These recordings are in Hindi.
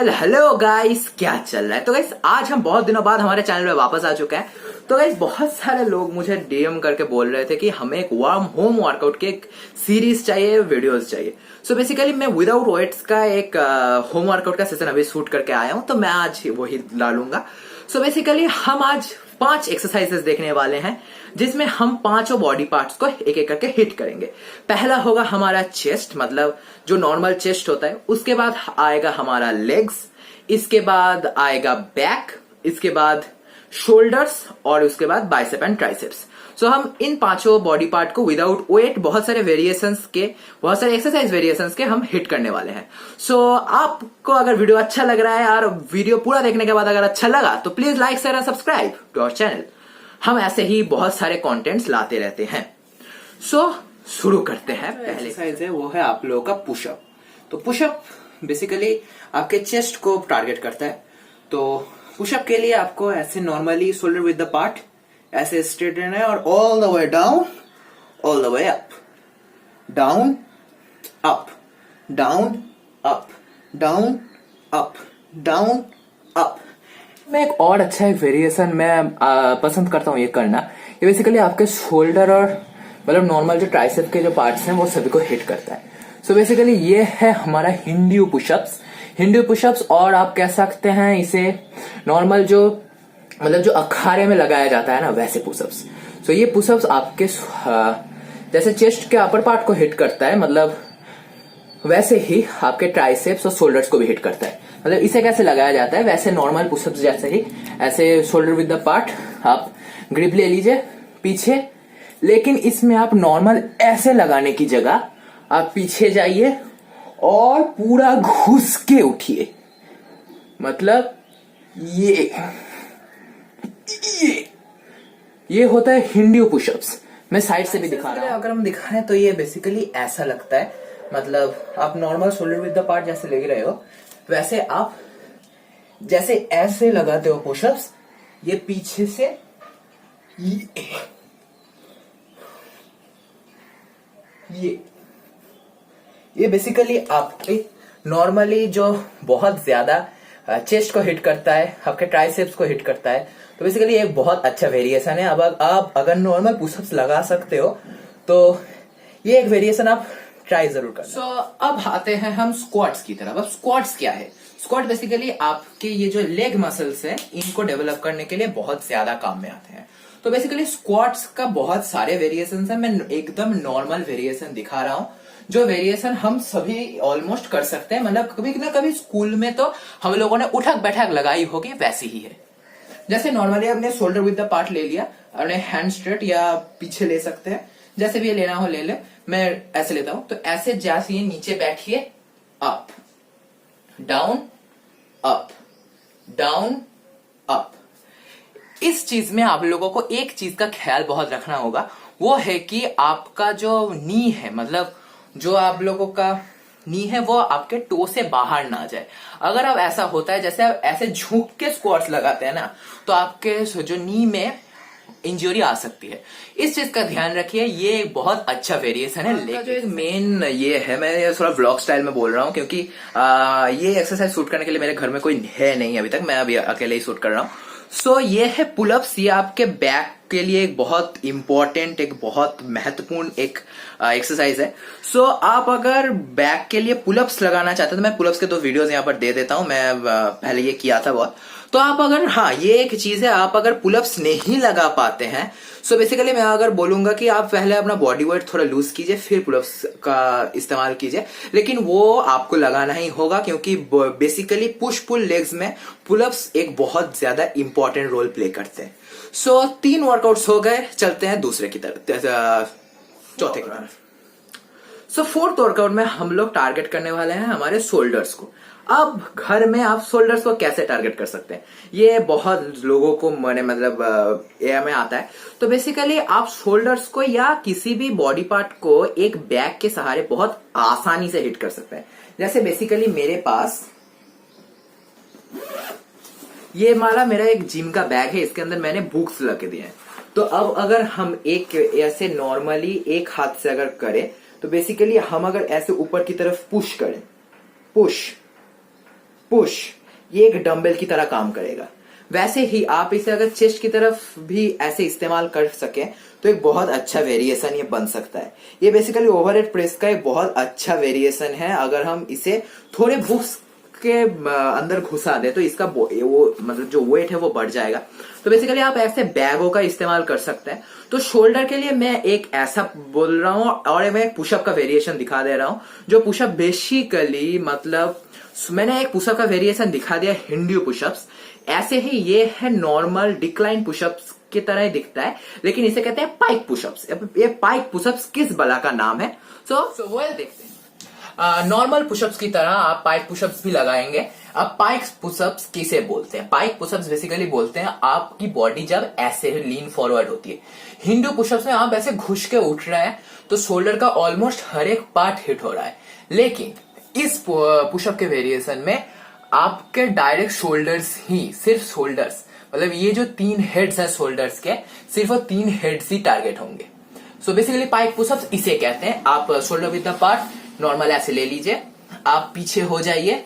हेलो गाइस, क्या चल रहा है। तो गाइस आज हम बहुत दिनों बाद हमारे चैनल में वापस आ चुके हैं। तो गाइस बहुत सारे लोग मुझे डीएम करके बोल रहे थे कि हमें एक वार्म होम वर्कआउट की एक सीरीज चाहिए, वीडियोस चाहिए। सो बेसिकली मैं विदाउट वेट्स का एक होम वर्कआउट का सेशन अभी शूट करके आया हूं, तो मैं आज वही डालूंगा। सो बेसिकली हम आज 5 एक्सरसाइजेस देखने वाले हैं जिसमें हम पांचों बॉडी पार्ट्स को एक एक करके हिट करेंगे। पहला होगा हमारा चेस्ट, मतलब जो नॉर्मल चेस्ट होता है। उसके बाद आएगा हमारा लेग्स, इसके बाद आएगा बैक, इसके बाद शोल्डर्स और उसके बाद बाइसेप एंड ट्राइसेप्स। सो हम इन पांचों बॉडी पार्ट को विदाउट वेट बहुत सारे एक्सरसाइज वेरिएशंस के हम हिट करने वाले हैं। सो आपको अगर वीडियो अच्छा लग रहा है और वीडियो पूरा देखने के बाद अगर अच्छा लगा तो please like share and subscribe to our channel. हम ऐसे ही बहुत सारे कंटेंट्स लाते रहते हैं। सो शुरू करते हैं। पहले एक्सरसाइज है वो है आप लोगों का पुशअप। तो पुशअप बेसिकली आपके चेस्ट को टारगेट करता है। तो पुशअप के लिए आपको ऐसे normally shoulder with the part ऐसे स्ट्रेट रहना है और all the way down, all the way up, down up, down up, down up, down up. मैं एक और अच्छा एक वेरिएशन मैं पसंद करता हूँ ये करना। ये बेसिकली आपके शोल्डर और मतलब नॉर्मल जो ट्राइसेप के जो पार्ट्स हैं वो सभी को हिट करता है। सो बेसिकली ये है हमारा हिंदू पुशअप्स और आप कह सकते हैं इसे नॉर्मल जो मतलब जो अखाड़े में लगाया जाता है ना वैसे पुशअप्स। सो ये पुशअप्स आपके जैसे चेस्ट के अपर पार्ट को हिट करता है, मतलब वैसे ही आपके ट्राइसेप्स और शोल्डर्स को भी हिट करता है। मतलब इसे कैसे लगाया जाता है वैसे नॉर्मल पुशअप्स जैसे ही ऐसे शोल्डर विद द पार्ट आप ग्रिप ले लीजिए पीछे, लेकिन इसमें आप नॉर्मल ऐसे लगाने की जगह आप पीछे जाइए और पूरा घुस के उठिए। मतलब ये होता है हिंदू पुशअप्स। मैं साइड से भी दिखा रहा हूं। अगर हम दिखा रहे हैं तो ये बेसिकली ऐसा लगता है, मतलब आप normal shoulder with the part जैसे ले रहे हो वैसे आप जैसे ऐसे लगाते हो पुशअप्स, ये पीछे से ये बेसिकली आपके नॉर्मली जो बहुत ज्यादा चेस्ट को हिट करता है, आपके ट्राइसेप्स को हिट करता है। तो बेसिकली एक बहुत अच्छा वेरिएशन है। अब आप अगर नॉर्मल पुशअप्स लगा सकते हो तो ये एक वेरिएशन आप ट्राई जरूर करना। सो अब आते हैं हम स्क्वाट्स की तरफ। अब स्क्वाट्स क्या है? स्क्वाट बेसिकली आपके ये जो लेग मसल्स है इनको डेवलप करने के लिए बहुत ज्यादा काम में आते हैं। तो बेसिकली स्क्वाट्स का बहुत सारे वेरिएशन है। मैं एकदम नॉर्मल वेरिएशन दिखा रहा हूं जो वेरिएशन हम सभी ऑलमोस्ट कर सकते हैं। मतलब कभी ना कभी स्कूल में तो हम लोगों ने उठक बैठक लगाई होगी, वैसी ही है। जैसे नॉर्मली आपने शोल्डर विद द पार्ट ले लिया, अपने हैंड स्ट्रेट या पीछे ले सकते हैं, जैसे भी ये लेना हो ले ले। मैं ऐसे लेता हूं तो ऐसे जैसे ये नीचे बैठिए, up down up down up. इस चीज में आप लोगों को एक चीज का ख्याल बहुत रखना होगा, वो है कि आपका जो नी है, मतलब जो आप लोगों का नी है वो आपके टो से बाहर ना जाए। अगर अब ऐसा होता है जैसे आप ऐसे झुक के स्क्वाट्स लगाते हैं ना तो आपके जो नी में इंजरी आ सकती है। इस चीज का ध्यान रखिए। ये एक बहुत अच्छा वेरिएशन है। लेकिन जो एक मेन ये है, मैं ये थोड़ा व्लॉग स्टाइल में बोल रहा हूँ क्योंकि ये एक्सरसाइज शूट करने के लिए मेरे घर में कोई है नहीं अभी तक, मैं अभी अकेले ही शूट कर रहा हूँ। सो ये है पुलअप्स। ये आपके बैक के लिए एक बहुत इंपॉर्टेंट, एक बहुत महत्वपूर्ण एक एक्सरसाइज है। सो आप अगर बैक के लिए पुलअप्स लगाना चाहते हैं तो मैं पुलअप्स के 2 वीडियोस यहाँ पर दे देता हूं। मैं पहले ये किया था बहुत। तो आप अगर, हाँ ये एक चीज है, आप अगर पुलअप्स नहीं लगा पाते हैं सो बेसिकली मैं अगर बोलूंगा कि आप पहले अपना बॉडी वेट थोड़ा लूज कीजिए फिर पुलअप्स का इस्तेमाल कीजिए। लेकिन वो आपको लगाना ही होगा क्योंकि बेसिकली पुश पुल लेग्स में पुलअप्स एक बहुत ज्यादा इंपॉर्टेंट रोल प्ले करते हैं। सो 3 वर्कआउट्स हो गए, चलते हैं दूसरे की तरफ, चौथे की तरफ। सो 4th वर्कआउट में हम लोग टारगेट करने वाले हैं हमारे शोल्डर्स को। अब घर में आप शोल्डर्स को कैसे टारगेट कर सकते हैं ये बहुत लोगों को मतलब एयर में आता है। तो बेसिकली आप शोल्डर्स को या किसी भी बॉडी पार्ट को एक बैग के सहारे बहुत आसानी से हिट कर सकते हैं। जैसे बेसिकली मेरे पास ये मेरा एक जिम का बैग है, इसके अंदर मैंने बुक्स लगे दिए हैं। तो अब अगर हम एक ऐसे नॉर्मली एक हाथ से अगर करें तो बेसिकली हम अगर ऐसे ऊपर की तरफ पुश करें, पुश पुश, ये एक डंबल की तरह काम करेगा। वैसे ही आप इसे अगर चेस्ट की तरफ भी ऐसे इस्तेमाल कर सके तो एक बहुत अच्छा वेरिएशन ये बन सकता है। ये बेसिकली ओवरहेड प्रेस का एक बहुत अच्छा वेरिएशन है। अगर हम इसे थोड़े बुक्स के अंदर घुसा दे तो इसका वो मतलब जो वेट है वो बढ़ जाएगा। तो बेसिकली आप ऐसे बैगों का इस्तेमाल कर सकते हैं। तो शोल्डर के लिए मैं एक ऐसा बोल रहा हूं और मैं पुशअप का वेरिएशन दिखा दे रहा हूं। जो पुशअप बेसिकली मतलब मैंने एक पुशअप का वेरिएशन दिखा दिया हिंदू पुशअप्स। ऐसे ही ये है नॉर्मल डिक्लाइन पुशअप्स की तरह ही दिखता है, लेकिन इसे कहते हैं पाइक पुशअप्स। ये पाइक पुशअप्स किस बला का नाम है? सो वेल देखते हैं। नॉर्मल पुशअप्स की तरह आप पाइक पुशअप्स भी लगाएंगे। अब पाइक पुशअप्स किसे बोलते हैं? पाइक पुशअप्स बेसिकली बोलते हैं आपकी बॉडी जब ऐसे लीन फॉरवर्ड होती है। हिंदू पुशअप्स में आप ऐसे घुस के उठ रहे हैं तो शोल्डर का ऑलमोस्ट हर एक पार्ट हिट हो रहा है, लेकिन इस पुशअप के वेरिएशन में आपके डायरेक्ट शोल्डर्स ही, सिर्फ शोल्डर्स, मतलब ये जो 3 हेड्स हैं शोल्डर्स के, सिर्फ वो 3 हेड्स ही टारगेट होंगे। सो बेसिकली पाइक पुशअप्स इसे कहते हैं। आप shoulder with the part normal ऐसे ले लीजिए, आप पीछे हो जाइए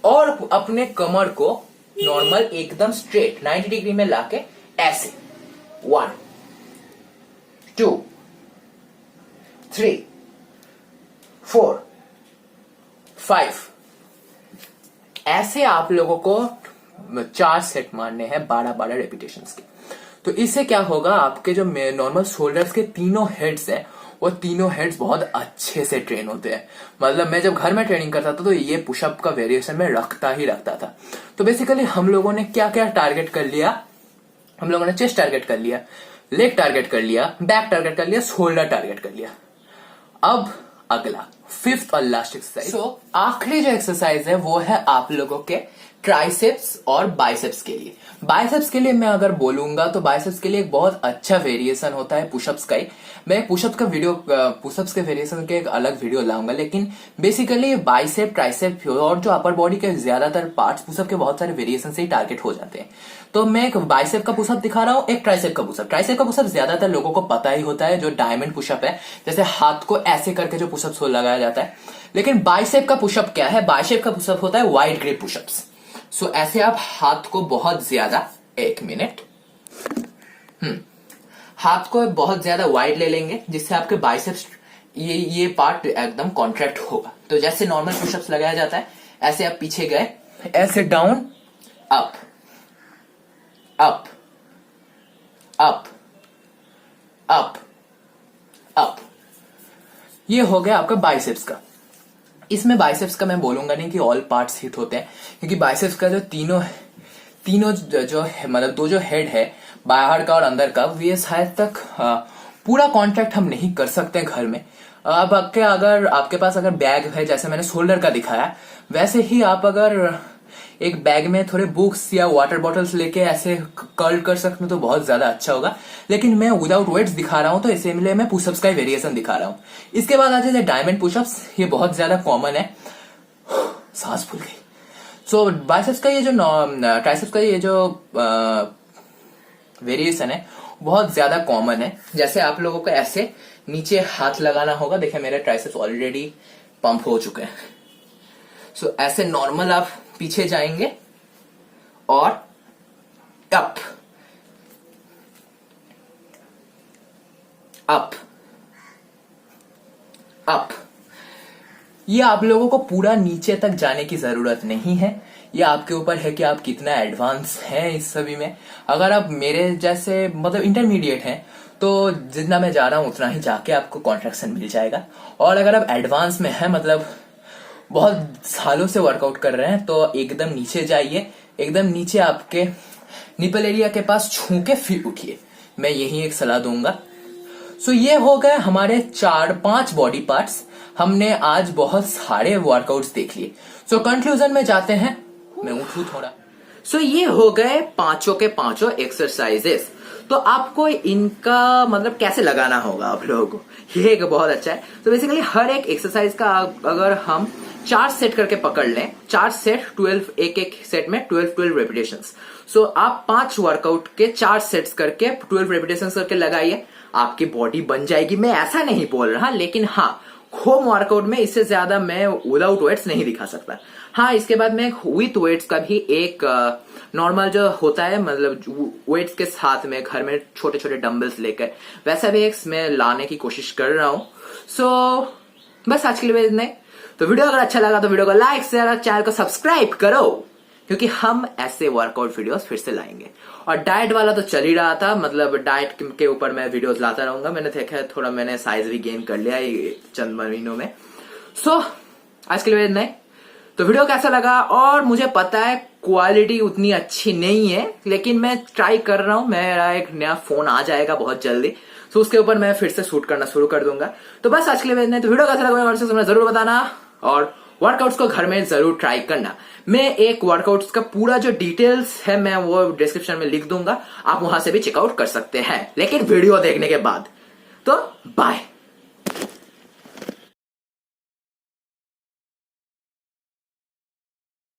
और अपने कमर को नॉर्मल एकदम स्ट्रेट 90 डिग्री में लाके ऐसे 1 2 3 4 5 ऐसे आप लोगों को 4 सेट मारने हैं 12-12 रेपिटेशंस के। तो इससे क्या होगा, आपके जो नॉर्मल शोल्डर्स के तीनों हेड्स हैं वो तीनों हेड्स बहुत अच्छे से ट्रेन होते हैं। मतलब मैं जब घर में ट्रेनिंग करता था तो ये पुशअप का वेरिएशन में रखता था। तो बेसिकली हम लोगों ने क्या क्या टारगेट कर लिया? हम लोगों ने चेस्ट टारगेट कर लिया, लेग टारगेट कर लिया, बैक टारगेट कर लिया, शोल्डर टारगेट कर लिया। अब अगला 5th और लास्ट एक्सरसाइज। सो आखिरी जो एक्सरसाइज है वो है आप लोगों के ट्राइसेप्स और बाइसेप्स के लिए। बाइसेप्स के लिए मैं अगर बोलूंगा तो बाइसेप्स के लिए एक बहुत अच्छा वेरिएशन होता है पुशअप्स का ही। मैं पुशअप्स के वेरिएशन के एक अलग वीडियो लाऊंगा, लेकिन बेसिकली बाइसेप, ट्राइसेप और जो अपर बॉडी के ज्यादातर पार्ट्स पुशअप के बहुत सारे वेरिएशन से ही टारगेट हो जाते हैं। तो मैं एक बाइसेप का पुशअप दिखा रहा हूं, एक ट्राइसेप का पुशअप। ट्राइसेप का पुशअप ज्यादातर लोगों को पता ही होता है, जो डायमंड पुशअप है, जैसे हाथ को ऐसे करके जो पुशअप्स लगाया जाता है। लेकिन बाइसेप का पुशअप क्या है? बाइसेप का पुशअप होता है वाइड ग्रिप पुशअप्स। सो ऐसे आप हाथ को बहुत ज्यादा, 1 मिनट, हाथ को बहुत ज्यादा वाइड ले लेंगे जिससे आपके बाइसेप्स ये पार्ट एकदम कॉन्ट्रैक्ट होगा। तो जैसे नॉर्मल पुशअप्स लगाया जाता है ऐसे आप पीछे गए, ऐसे down, up up up up up, ये हो गया आपका बाइसेप्स का। इसमें बाइसेप्स का मैं बोलूंगा नहीं कि ऑल पार्ट्स हिट होते हैं, क्योंकि बाइसेप्स का जो तीनों जो मतलब 2 जो हेड है बाहर का और अंदर का, ये शायद तक पूरा कॉन्ट्रैक्ट हम नहीं कर सकते घर में। अब अगर आपके पास अगर बैग है, जैसे मैंने शोल्डर का दिखाया, वैसे ही आप अगर एक बैग में थोड़े बुक्स या वाटर बॉटल्स लेके ऐसे कर्ल कर सकते तो बहुत ज्यादा अच्छा होगा। लेकिन मैं विदाउट वेट्स दिखा रहा हूं तो इसलिए मैं पुशअप्स का वेरिएशन दिखा रहा हूं। इसके बाद आ जाए डायमंड पुशअप्स, ये बहुत ज्यादा कॉमन है। सांस फूल गई। सो बाइसेप्स का ये जो ट्राइसेप्स का ये जो वेरिएशन है बहुत ज्यादा कॉमन है। जैसे आप लोगों को ऐसे नीचे हाथ लगाना होगा, देखिए मेरे ट्राइसेप्स ऑलरेडी पंप हो चुके हैं। सो ऐसे नॉर्मल आप पीछे जाएंगे और अप अप अप। ये आप लोगों को पूरा नीचे तक जाने की जरूरत नहीं है, ये आपके ऊपर है कि आप कितना एडवांस हैं इस सभी में। अगर आप मेरे जैसे मतलब इंटरमीडिएट हैं तो जितना मैं जा रहा हूं उतना ही जाके आपको कॉन्ट्रैक्शन मिल जाएगा। और अगर आप एडवांस में हैं, मतलब बहुत सालों से वर्कआउट कर रहे हैं, तो एकदम नीचे जाइए, एकदम नीचे आपके निपल एरिया के पास छू के फिर उठिए। मैं यही एक सलाह दूंगा। सो ये हो गए हमारे 4-5 बॉडी पार्ट्स। हमने आज बहुत सारे वर्कआउट्स देख लिए। सो कंक्लूजन में जाते हैं, मैं उठूं थोड़ा। सो ये हो गए 5 के 5 एक्सरसाइजेस। तो आपको इनका मतलब कैसे लगाना होगा आप लोगों को, ये एक बहुत अच्छा है। तो बेसिकली हर एक एक्सरसाइज का अगर हम 4 सेट करके पकड़ लें, 4 सेट 12, एक सेट में 12 रेपिटेशंस। सो आप 5 वर्कआउट के 4 सेट्स करके 12 रेपिटेशंस करके लगाइए, आपकी बॉडी बन जाएगी। मैं ऐसा नहीं बोल रहा, लेकिन हाँ, होम वर्कआउट में इससे ज्यादा मैं विदाउट वेट्स नहीं दिखा सकता। हाँ, इसके बाद मैं विथ वेट्स का भी एक नॉर्मल जो होता है, मतलब वेट्स के साथ में घर में छोटे छोटे डंबल्स लेकर, वैसा भी एक मैं लाने की कोशिश कर रहा हूँ। सो बस आज के लिए इतना ही। तो वीडियो अगर अच्छा लगा तो वीडियो को लाइक शेयर और चैनल को सब्सक्राइब करो, क्योंकि हम ऐसे वर्कआउट वीडियोस फिर से लाएंगे। और डाइट वाला तो चल ही रहा था, मतलब डाइट के ऊपर मैं वीडियोस लाता रहूंगा। मैंने देखा है थोड़ा मैंने साइज भी गेन कर लिया है चंद महीनों में। सो आज के लिए इतना ही। तो वीडियो कैसा लगा, और मुझे पता है क्वालिटी उतनी अच्छी नहीं है, लेकिन मैं ट्राई कर रहा हूं। मेरा एक नया फोन आ जाएगा बहुत जल्दी, तो उसके ऊपर मैं फिर से शूट करना शुरू कर दूंगा। तो बस आज के लिए इतना ही। तो वीडियो कैसा लगा जरूर बताना, और वर्कआउट्स को घर में जरूर ट्राई करना। मैं एक वर्कआउट्स का पूरा जो डिटेल्स है मैं वो डिस्क्रिप्शन में लिख दूंगा, आप वहां से भी चेकआउट कर सकते हैं, लेकिन वीडियो देखने के बाद। तो बाय।